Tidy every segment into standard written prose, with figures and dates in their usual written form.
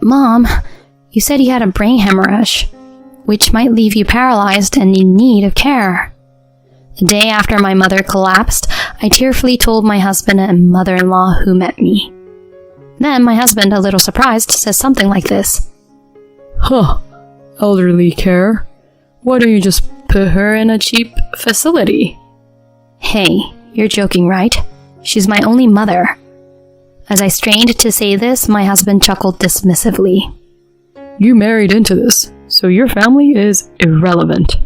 Mom, you said you had a brain hemorrhage, which might leave you paralyzed and in need of care. The day after my mother collapsed, I tearfully told my husband and mother-in-law who met me. Then my husband, a little surprised, says something like this. Huh, elderly care? Why don't you just put her in a cheap facility? Hey, you're joking, right? She's my only mother. As I strained to say this, my husband chuckled dismissively. You married into this, so your family is irrelevant.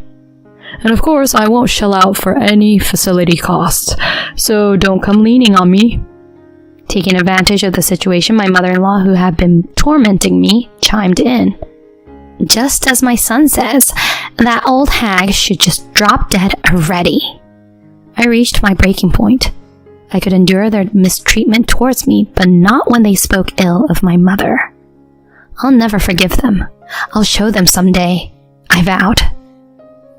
And of course, I won't shell out for any facility costs, so don't come leaning on me. Taking advantage of the situation, my mother-in-law, who had been tormenting me, chimed in. Just as my son says, that old hag should just drop dead already. I reached my breaking point. I could endure their mistreatment towards me, but not when they spoke ill of my mother. I'll never forgive them. I'll show them someday, I vowed.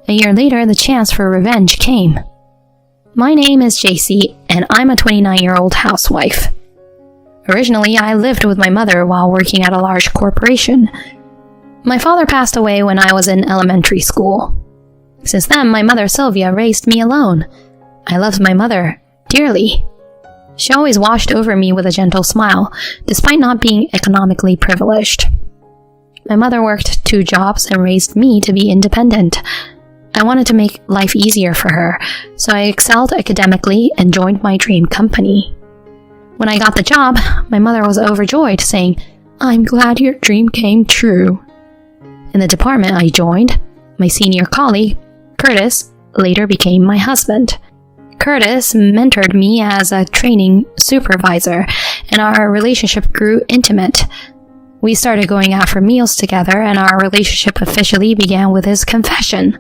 A year later, the chance for revenge came. My name is JC, and I'm a 29-year-old housewife. Originally, I lived with my mother while working at a large corporation. My father passed away when I was in elementary school. Since then, my mother Sylvia raised me alone. I loved my mother dearly. She always watched over me with a gentle smile, despite not being economically privileged. My mother worked 2 jobs and raised me to be independent. I wanted to make life easier for her, so I excelled academically and joined my dream company. When I got the job, my mother was overjoyed, saying, "I'm glad your dream came true." In the department I joined, my senior colleague, Curtis, later became my husband. Curtis mentored me as a training supervisor, and our relationship grew intimate. We started going out for meals together, and our relationship officially began with his confession.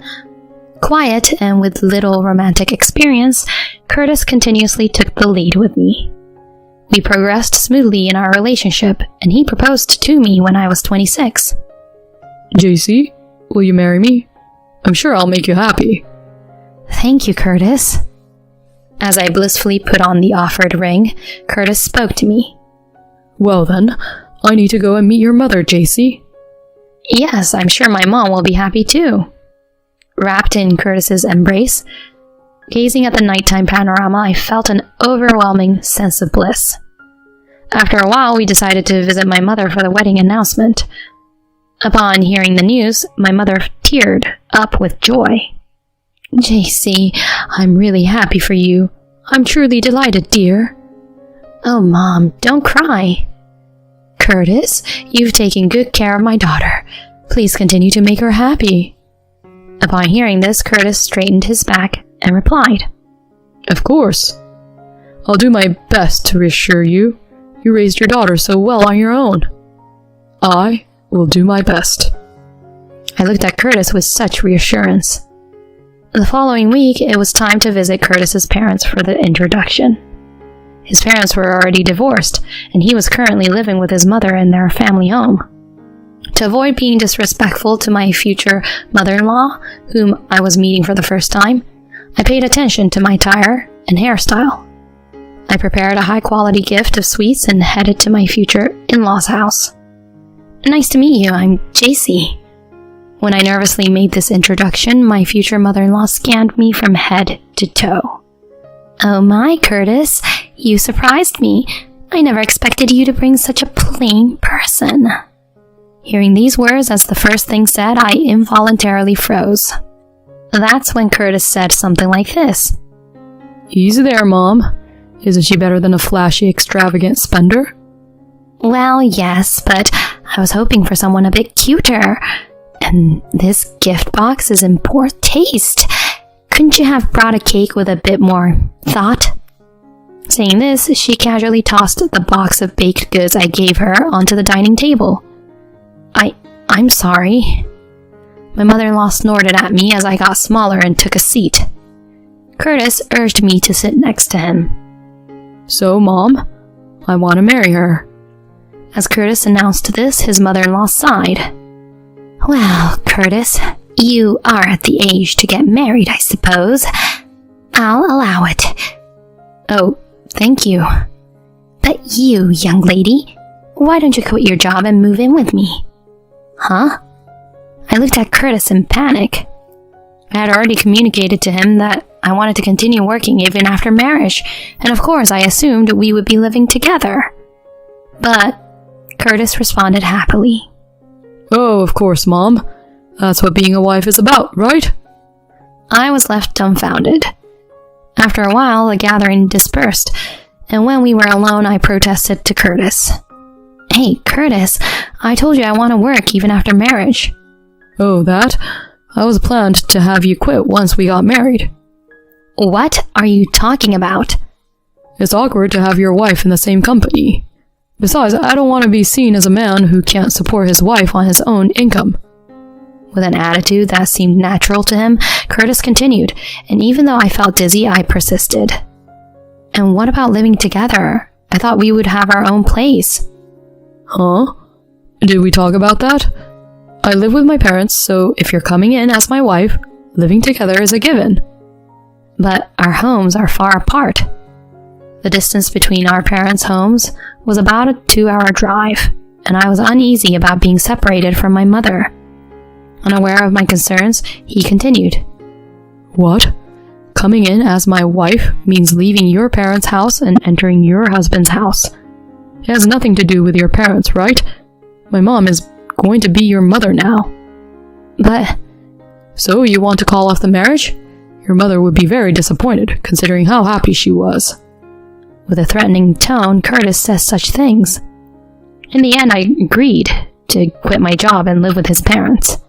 Quiet and with little romantic experience, Curtis continuously took the lead with me. We progressed smoothly in our relationship, and he proposed to me when I was 26. JC, will you marry me? I'm sure I'll make you happy. Thank you, Curtis. As I blissfully put on the offered ring, Curtis spoke to me. Well then, I need to go and meet your mother, JC. Yes, I'm sure my mom will be happy too. Wrapped in Curtis's embrace, gazing at the nighttime panorama, I felt an overwhelming sense of bliss. After a while, we decided to visit my mother for the wedding announcement. Upon hearing the news, my mother teared up with joy. JC, I'm really happy for you. I'm truly delighted, dear. Oh, Mom, don't cry. Curtis, you've taken good care of my daughter. Please continue to make her happy. Upon hearing this, Curtis straightened his back and replied, Of course. I'll do my best to reassure you. You raised your daughter so well on your own. I will do my best. I looked at Curtis with such reassurance. The following week, it was time to visit Curtis's parents for the introduction. His parents were already divorced, and he was currently living with his mother in their family home. To avoid being disrespectful to my future mother-in-law, whom I was meeting for the first time, I paid attention to my attire and hairstyle. I prepared a high-quality gift of sweets and headed to my future in-law's house. Nice to meet you, I'm JC. When I nervously made this introduction, my future mother-in-law scanned me from head to toe. Oh my, Curtis, you surprised me. I never expected you to bring such a plain person. Hearing these words as the first thing said, I involuntarily froze. That's when Curtis said something like this. Easy there, Mom. Isn't she better than a flashy, extravagant spender? Well, yes, but I was hoping for someone a bit cuter. And this gift box is in poor taste. Couldn't you have brought a cake with a bit more thought? Saying this, she casually tossed the box of baked goods I gave her onto the dining table. I'm sorry. My mother-in-law snorted at me as I got smaller and took a seat. Curtis urged me to sit next to him. So, Mom, I want to marry her. As Curtis announced this, his mother-in-law sighed. Well, Curtis, you are at the age to get married, I suppose. I'll allow it. Oh, thank you. But you, young lady, why don't you quit your job and move in with me? Huh? I looked at Curtis in panic. I had already communicated to him that I wanted to continue working even after marriage, and of course I assumed we would be living together. But Curtis responded happily. Oh, of course, Mom. That's what being a wife is about, right? I was left dumbfounded. After a while, the gathering dispersed, and when we were alone, I protested to Curtis. Hey, Curtis, I told you I want to work even after marriage. Oh, that? I was planned to have you quit once we got married. What are you talking about? It's awkward to have your wife in the same company. Besides, I don't want to be seen as a man who can't support his wife on his own income. With an attitude that seemed natural to him, Curtis continued, and even though I felt dizzy, I persisted. And what about living together? I thought we would have our own place. Huh? Did we talk about that? I live with my parents, so if you're coming in as my wife, living together is a given. But our homes are far apart. The distance between our parents' homes was about a 2-hour drive, and I was uneasy about being separated from my mother. Unaware of my concerns, he continued. What? Coming in as my wife means leaving your parents' house and entering your husband's house. It has nothing to do with your parents, right? My mom is going to be your mother now. But... So you want to call off the marriage? Your mother would be very disappointed, considering how happy she was. With a threatening tone, Curtis says such things. In the end, I agreed to quit my job and live with his parents.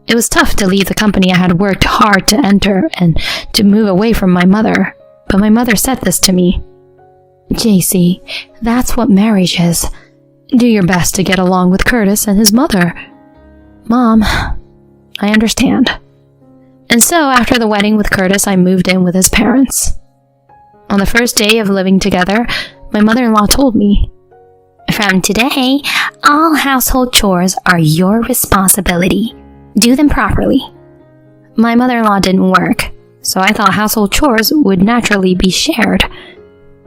It was tough to leave the company I had worked hard to enter and to move away from my mother, but my mother said this to me. JC, that's what marriage is. Do your best to get along with Curtis and his mother. Mom, I understand. And so, after the wedding with Curtis, I moved in with his parents. On the first day of living together, my mother-in-law told me, "From today, all household chores are your responsibility. Do them properly." My mother-in-law didn't work, so I thought household chores would naturally be shared.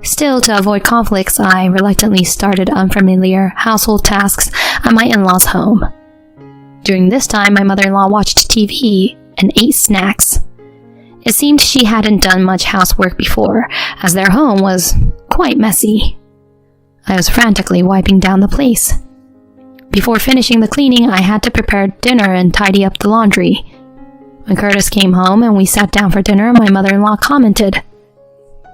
Still, to avoid conflicts, I reluctantly started unfamiliar household tasks at my in-laws' home. During this time, my mother-in-law watched TV and ate snacks. It seemed she hadn't done much housework before, as their home was quite messy. I was frantically wiping down the place. Before finishing the cleaning, I had to prepare dinner and tidy up the laundry. When Curtis came home and we sat down for dinner, my mother-in-law commented,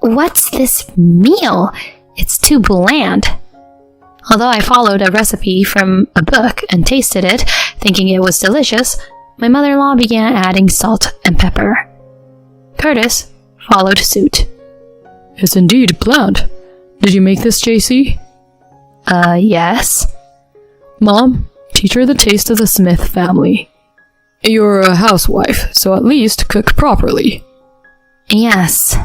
"What's this meal? It's too bland." Although I followed a recipe from a book and tasted it, thinking it was delicious, my mother-in-law began adding salt and pepper. Curtis followed suit. It's indeed bland. Did you make this, JC? Yes. Mom, teach her the taste of the Smith family. You're a housewife, so at least cook properly. Yes.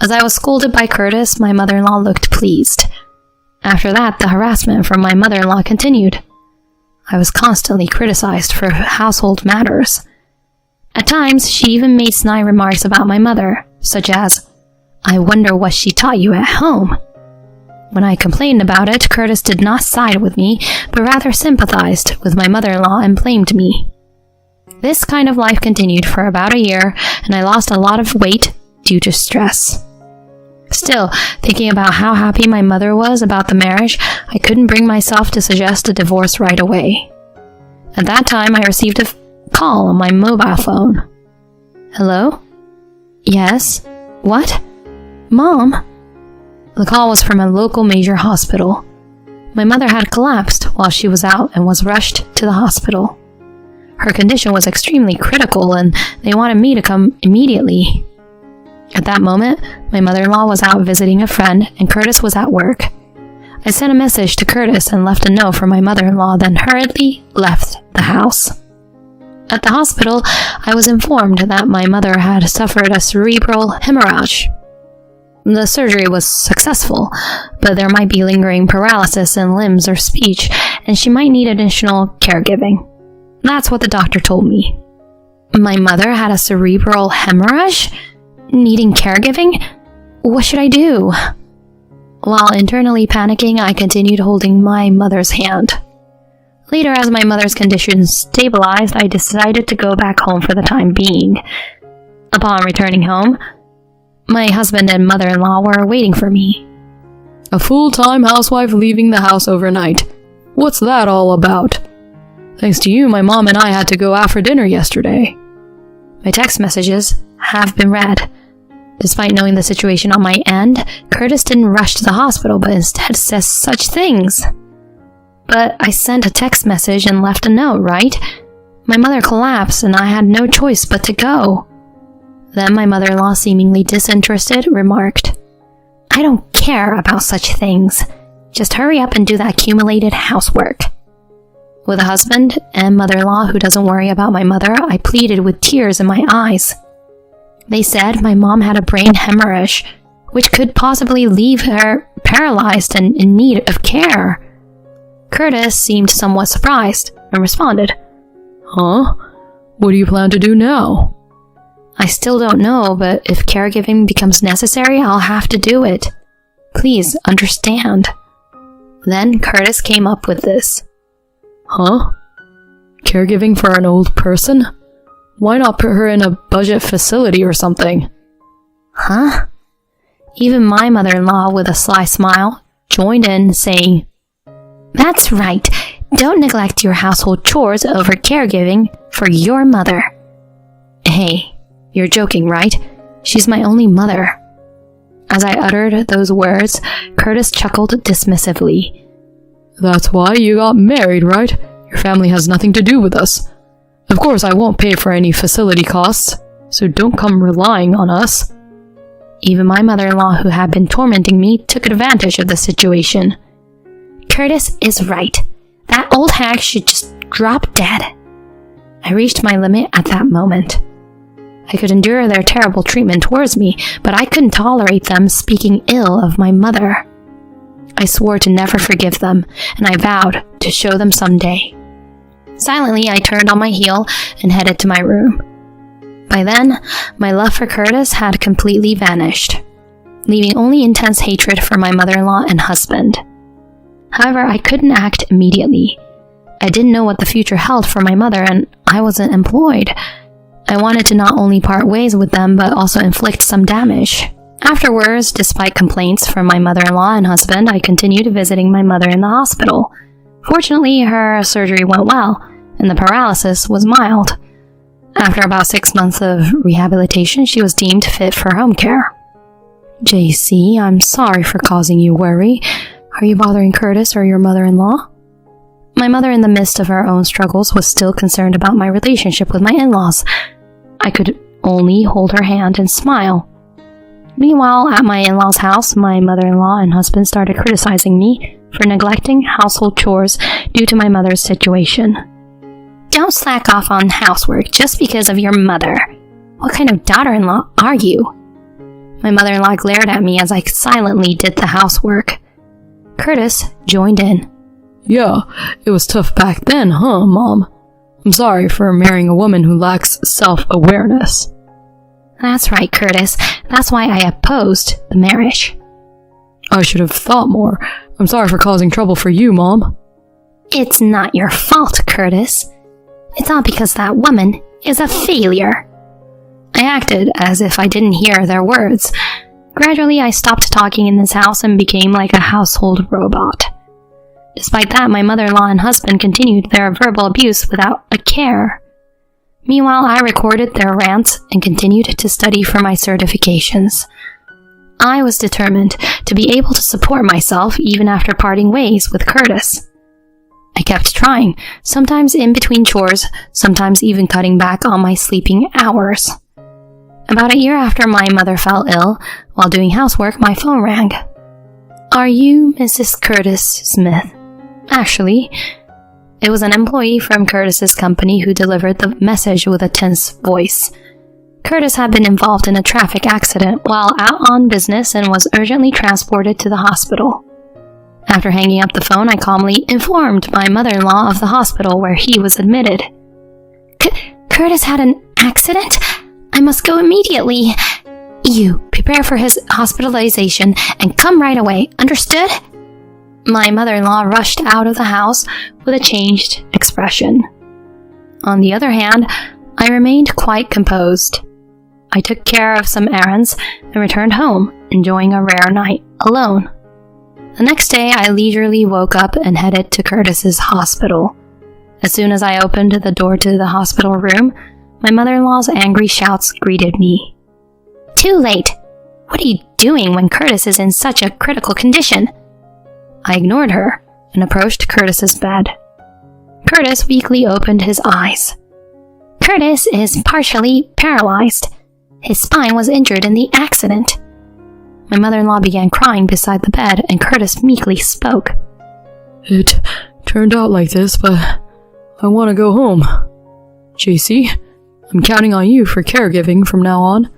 As I was scolded by Curtis, my mother-in-law looked pleased. After that, the harassment from my mother-in-law continued. I was constantly criticized for household matters. At times, she even made snide remarks about my mother, such as, "I wonder what she taught you at home." When I complained about it, Curtis did not side with me, but rather sympathized with my mother-in-law and blamed me. This kind of life continued for about a year, and I lost a lot of weight due to stress. Still, thinking about how happy my mother was about the marriage, I couldn't bring myself to suggest a divorce right away. At that time, I received a call on my mobile phone. Hello? Yes? What? Mom? The call was from a local major hospital. My mother had collapsed while she was out and was rushed to the hospital. Her condition was extremely critical and they wanted me to come immediately. At that moment, my mother-in-law was out visiting a friend and Curtis was at work. I sent a message to Curtis and left a note for my mother-in-law, then hurriedly left the house. At the hospital, I was informed that my mother had suffered a cerebral hemorrhage. The surgery was successful, but there might be lingering paralysis in limbs or speech, and she might need additional caregiving. That's what the doctor told me. My mother had a cerebral hemorrhage? Needing caregiving? What should I do? While internally panicking, I continued holding my mother's hand. Later, as my mother's condition stabilized, I decided to go back home for the time being. Upon returning home, my husband and mother-in-law were waiting for me. A full-time housewife leaving the house overnight. What's that all about? Thanks to you, my mom and I had to go out for dinner yesterday. My text messages have been read. Despite knowing the situation on my end, Curtis didn't rush to the hospital, but instead says such things. But I sent a text message and left a note, right? My mother collapsed and I had no choice but to go. Then my mother-in-law, seemingly disinterested, remarked, I don't care about such things. Just hurry up and do the accumulated housework. With a husband and mother-in-law who doesn't worry about my mother, I pleaded with tears in my eyes. They said my mom had a brain hemorrhage, which could possibly leave her paralyzed and in need of care. Curtis seemed somewhat surprised and responded, Huh? What do you plan to do now? I still don't know, but if caregiving becomes necessary, I'll have to do it. Please understand. Then Curtis came up with this. Huh? Caregiving for an old person? Why not put her in a budget facility or something? Huh? Even my mother-in-law, with a sly smile, joined in, saying, That's right. Don't neglect your household chores over caregiving for your mother. Hey, you're joking, right? She's my only mother. As I uttered those words, Curtis chuckled dismissively. That's why you got married, right? Your family has nothing to do with us. Of course, I won't pay for any facility costs, so don't come relying on us. Even my mother-in-law, who had been tormenting me, took advantage of the situation. Curtis is right. That old hag should just drop dead. I reached my limit at that moment. I could endure their terrible treatment towards me, but I couldn't tolerate them speaking ill of my mother. I swore to never forgive them, and I vowed to show them someday. Silently, I turned on my heel and headed to my room. By then, my love for Curtis had completely vanished, leaving only intense hatred for my mother-in-law and husband. However, I couldn't act immediately. I didn't know what the future held for my mother, and I wasn't employed. I wanted to not only part ways with them, but also inflict some damage. Afterwards, despite complaints from my mother-in-law and husband, I continued visiting my mother in the hospital. Fortunately, her surgery went well, and the paralysis was mild. After about 6 months of rehabilitation, she was deemed fit for home care. JC, I'm sorry for causing you worry. Are you bothering Curtis or your mother-in-law? My mother, in the midst of her own struggles, was still concerned about my relationship with my in-laws. I could only hold her hand and smile. Meanwhile, at my in-laws' house, my mother-in-law and husband started criticizing me for neglecting household chores due to my mother's situation. Don't slack off on housework just because of your mother. What kind of daughter-in-law are you? My mother-in-law glared at me as I silently did the housework. Curtis joined in. Yeah, it was tough back then, huh, Mom? I'm sorry for marrying a woman who lacks self-awareness. That's right, Curtis. That's why I opposed the marriage. I should have thought more. I'm sorry for causing trouble for you, Mom. It's not your fault, Curtis. It's all because that woman is a failure. I acted as if I didn't hear their words. Gradually, I stopped talking in this house and became like a household robot. Despite that, my mother-in-law and husband continued their verbal abuse without a care. Meanwhile, I recorded their rants and continued to study for my certifications. I was determined to be able to support myself even after parting ways with Curtis. I kept trying, sometimes in between chores, sometimes even cutting back on my sleeping hours. About a year after my mother fell ill, while doing housework, my phone rang. Are you Mrs. Curtis Smith? Actually, it was an employee from Curtis's company who delivered the message with a tense voice. Curtis had been involved in a traffic accident while out on business and was urgently transported to the hospital. After hanging up the phone, I calmly informed my mother-in-law of the hospital where he was admitted. Curtis had an accident? I must go immediately. You prepare for his hospitalization and come right away, understood? My mother-in-law rushed out of the house with a changed expression. On the other hand, I remained quite composed. I took care of some errands and returned home, enjoying a rare night alone. The next day, I leisurely woke up and headed to Curtis's hospital. As soon as I opened the door to the hospital room, my mother-in-law's angry shouts greeted me. Too late! What are you doing when Curtis is in such a critical condition? I ignored her and approached Curtis's bed. Curtis weakly opened his eyes. Curtis is partially paralyzed. His spine was injured in the accident. My mother-in-law began crying beside the bed, and Curtis meekly spoke. It turned out like this, but I want to go home. JC, I'm counting on you for caregiving from now on.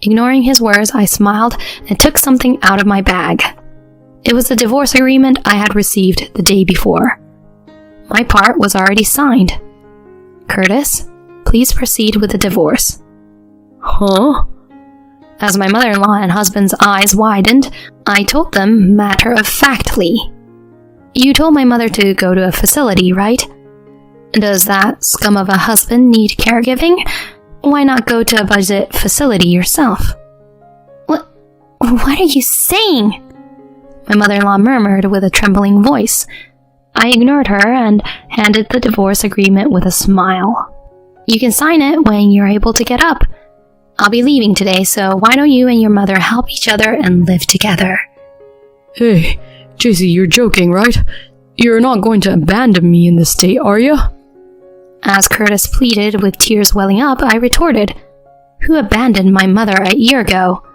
Ignoring his words, I smiled and took something out of my bag. It was the divorce agreement I had received the day before. My part was already signed. Curtis, please proceed with the divorce. Huh? As my mother-in-law and husband's eyes widened, I told them matter-of-factly. You told my mother to go to a facility, right? Does that scum of a husband need caregiving? Why not go to a budget facility yourself? What are you saying? My mother-in-law murmured with a trembling voice. I ignored her and handed the divorce agreement with a smile. You can sign it when you're able to get up. I'll be leaving today, so why don't you and your mother help each other and live together? Hey, JC, you're joking, right? You're not going to abandon me in this state, are you? As Curtis pleaded with tears welling up, I retorted, Who abandoned my mother a year ago?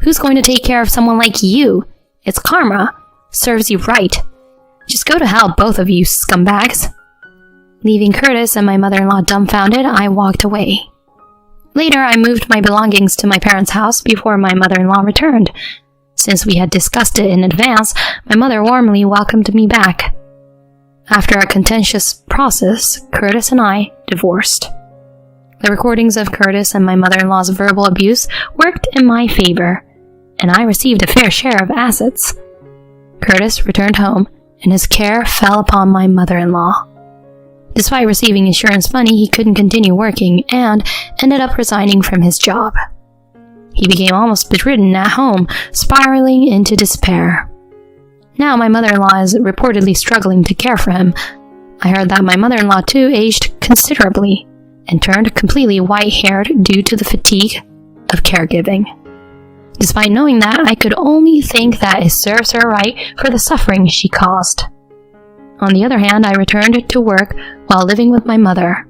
Who's going to take care of someone like you? It's karma. Serves you right. Just go to hell, both of you scumbags. Leaving Curtis and my mother-in-law dumbfounded, I walked away. Later, I moved my belongings to my parents' house before my mother-in-law returned. Since we had discussed it in advance, my mother warmly welcomed me back. After a contentious process, Curtis and I divorced. The recordings of Curtis and my mother-in-law's verbal abuse worked in my favor, and I received a fair share of assets. Curtis returned home, and his care fell upon my mother-in-law. Despite receiving insurance money, he couldn't continue working and ended up resigning from his job. He became almost bedridden at home, spiraling into despair. Now my mother-in-law is reportedly struggling to care for him. I heard that my mother-in-law too aged considerably and turned completely white-haired due to the fatigue of caregiving. Despite knowing that, I could only think that it serves her right for the suffering she caused. On the other hand, I returned to work while living with my mother.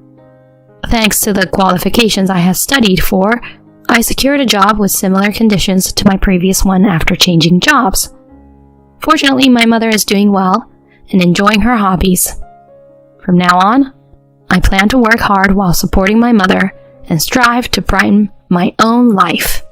Thanks to the qualifications I had studied for, I secured a job with similar conditions to my previous one after changing jobs. Fortunately, my mother is doing well and enjoying her hobbies. From now on, I plan to work hard while supporting my mother and strive to brighten my own life.